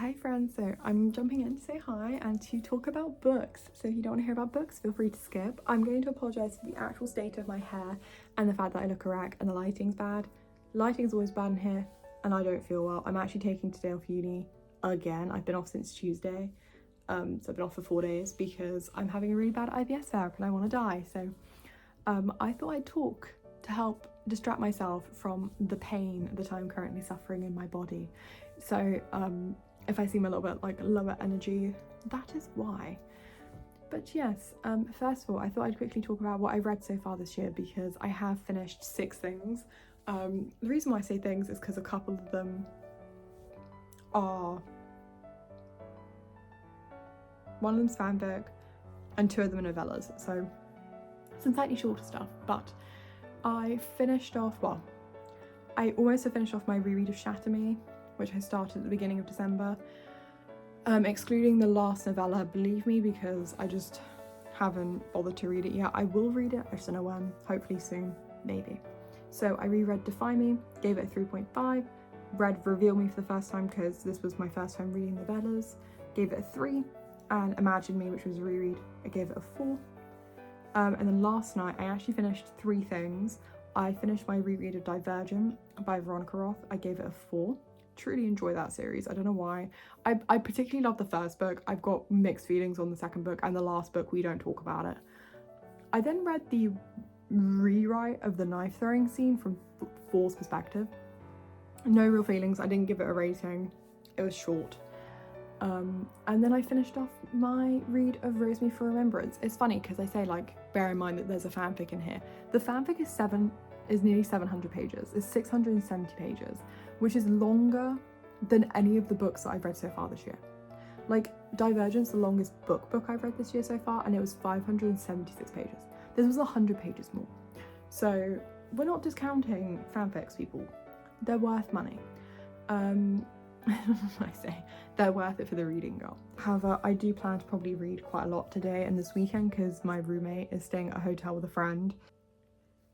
Hi friends, so I'm jumping in to say hi and to talk about books. So if you don't want to hear about books, feel free to skip. I'm going to apologise for the actual state of my hair and the fact that I look a wreck and the lighting's bad. Lighting's always bad in here and I don't feel well. I'm actually taking today off uni again. I've been off since Tuesday. So I've been off for 4 days because I'm having a really bad IBS flare and I want to die. So I thought I'd talk to help distract myself from the pain that I'm currently suffering in my body. So if I seem a little bit like lower energy, that is why. But yes, first of all, I thought I'd quickly talk about what I've read so far this year because I have finished 6 things. The reason why I say things is because a couple of them are... one of them's fanfic and 2 of them are novellas, so some slightly shorter stuff, but I finished off, well, I almost have finished off my reread of Shatter Me, which I started at the beginning of December, excluding the last novella, believe me, because I just haven't bothered to read it yet. I will read it, I just don't know when, hopefully soon, maybe. So I reread Defy Me, gave it a 3.5, read Reveal Me for the first time because this was my first time reading novellas, gave it a 3, and Imagine Me, which was a reread, I gave it a 4. And then last night I actually finished 3 things. I finished my reread of Divergent by Veronica Roth, I gave it a 4. Truly enjoy that series, I don't know why. I particularly love the first book. I've got mixed feelings on the second book, and the last book we don't talk about it. I then read the rewrite of the knife throwing scene from 4's perspective. No real feelings, I didn't give it a rating, it was short. And then I finished off my read of Rose Me for Remembrance. It's funny because I say, like, bear in mind that there's a fanfic in here. The fanfic is nearly 700 pages. It's 670 pages, which is longer than any of the books that I've read so far this year. Like, Divergence, the longest book I've read this year so far, and it was 576 pages. This was 100 pages more. So we're not discounting fanfics, people. They're worth money. I say they're worth it for the reading girl. However, I do plan to probably read quite a lot today and this weekend because my roommate is staying at a hotel with a friend.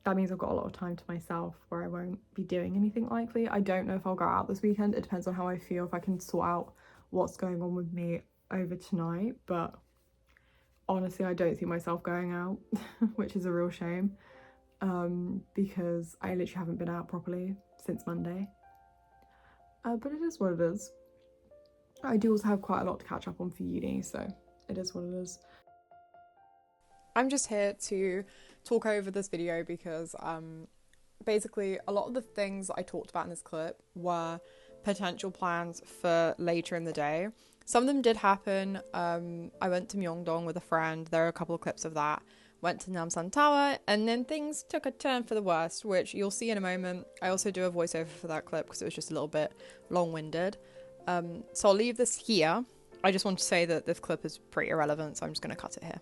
That means I've got a lot of time to myself where I won't be doing anything likely. I don't know if I'll go out this weekend. It depends on how I feel, if I can sort out what's going on with me over tonight, but honestly I don't see myself going out which is a real shame because I literally haven't been out properly since Monday. But it is what it is. I do also have quite a lot to catch up on for uni, so it is what it is. I'm just here to talk over this video because basically a lot of the things that I talked about in this clip were potential plans for later in the day. Some of them did happen. I went to Myeongdong with a friend. There are a couple of clips of that. Went to Namsan Tower, and then things took a turn for the worst, which you'll see in a moment. I also do a voiceover for that clip because it was just a little bit long-winded. So I'll leave this here. I just want to say that this clip is pretty irrelevant, so I'm just going to cut it here.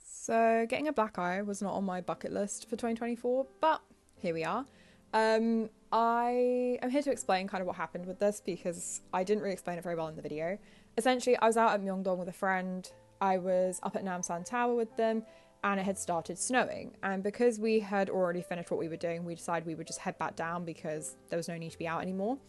So getting a black eye was not on my bucket list for 2024, but here we are. I am here to explain kind of what happened with this because I didn't really explain it very well in the video. Essentially, I was out at Myeongdong with a friend. I was up at Namsan Tower with them and it had started snowing. And because we had already finished what we were doing, we decided we would just head back down because there was no need to be out anymore.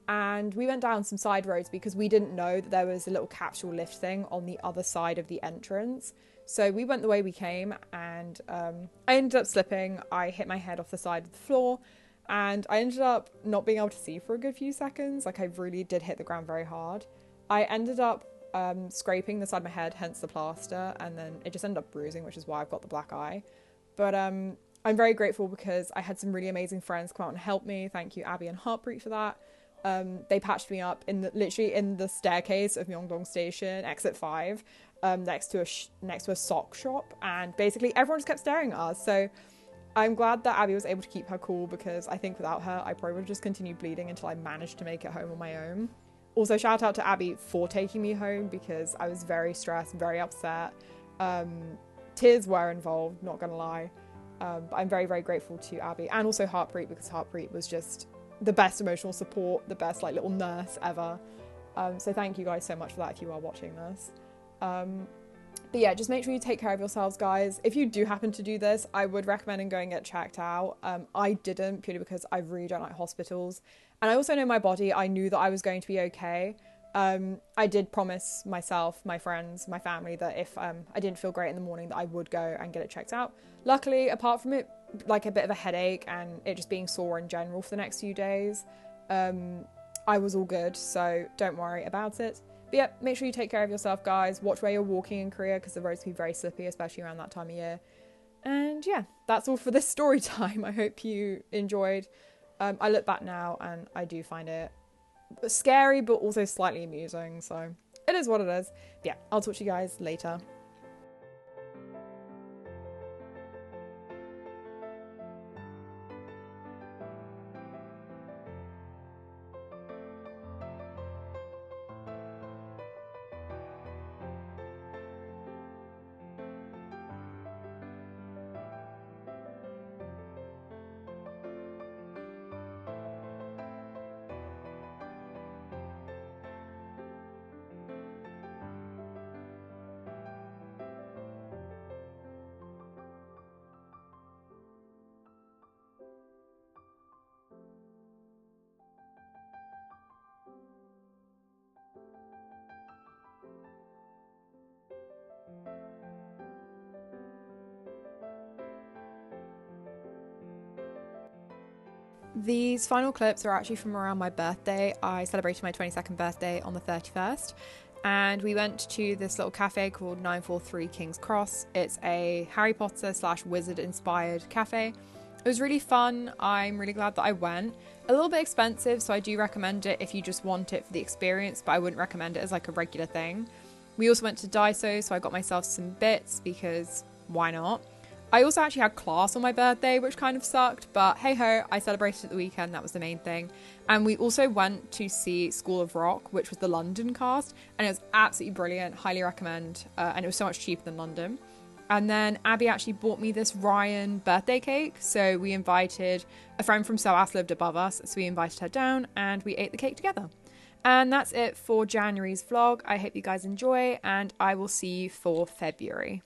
And we went down some side roads because we didn't know that there was a little capsule lift thing on the other side of the entrance. So we went the way we came and I ended up slipping. I hit my head off the side of the floor and I ended up not being able to see for a good few seconds. Like, I really did hit the ground very hard. I ended up scraping the side of my head, hence the plaster, and then it just ended up bruising, which is why I've got the black eye. But I'm very grateful because I had some really amazing friends come out and help me. Thank you, Abby and Heartbreak, for that. They patched me up literally in the staircase of Myeongdong Station, exit 5, next to a sock shop, and basically everyone just kept staring at us. So I'm glad that Abby was able to keep her cool, because I think without her I probably would have just continued bleeding until I managed to make it home on my own. Also, shout out to Abby for taking me home, because I was very stressed, very upset. Tears were involved, not gonna lie. But I'm very, very grateful to Abby, and also Heartbreak, because Heartbreak was just the best emotional support, the best like little nurse ever. So thank you guys so much for that if you are watching this. But yeah, just make sure you take care of yourselves, guys. If you do happen to do this, I would recommend going and get checked out. I didn't, purely because I really don't like hospitals, and I also know my body. I knew that I was going to be okay. I did promise myself, my friends, my family, that if I didn't feel great in the morning, that I would go and get it checked out. Luckily, apart from it like a bit of a headache and it just being sore in general for the next few days, I was all good, so don't worry about it. But yeah, make sure you take care of yourself, guys. Watch where you're walking in Korea, because the roads can be very slippy, especially around that time of year. And yeah, that's all for this story time. I hope you enjoyed. I look back now and I do find it scary, but also slightly amusing, so it is what it is. But yeah, I'll talk to you guys later. These final clips are actually from around my birthday. I celebrated my 22nd birthday on the 31st, and we went to this little cafe called 943 King's Cross. It's a Harry Potter / wizard inspired cafe. It was really fun. I'm really glad that I went. A little bit expensive, so I do recommend it if you just want it for the experience, but I wouldn't recommend it as like a regular thing. We also went to Daiso, so I got myself some bits, because why not? I also actually had class on my birthday, which kind of sucked, but hey ho, I celebrated at the weekend, that was the main thing. And we also went to see School of Rock, which was the London cast, and it was absolutely brilliant, highly recommend, and it was so much cheaper than London. And then Abby actually bought me this Ryan birthday cake, so we invited a friend from SOAS lived above us, so we invited her down and we ate the cake together. And that's it for January's vlog. I hope you guys enjoy, and I will see you for February.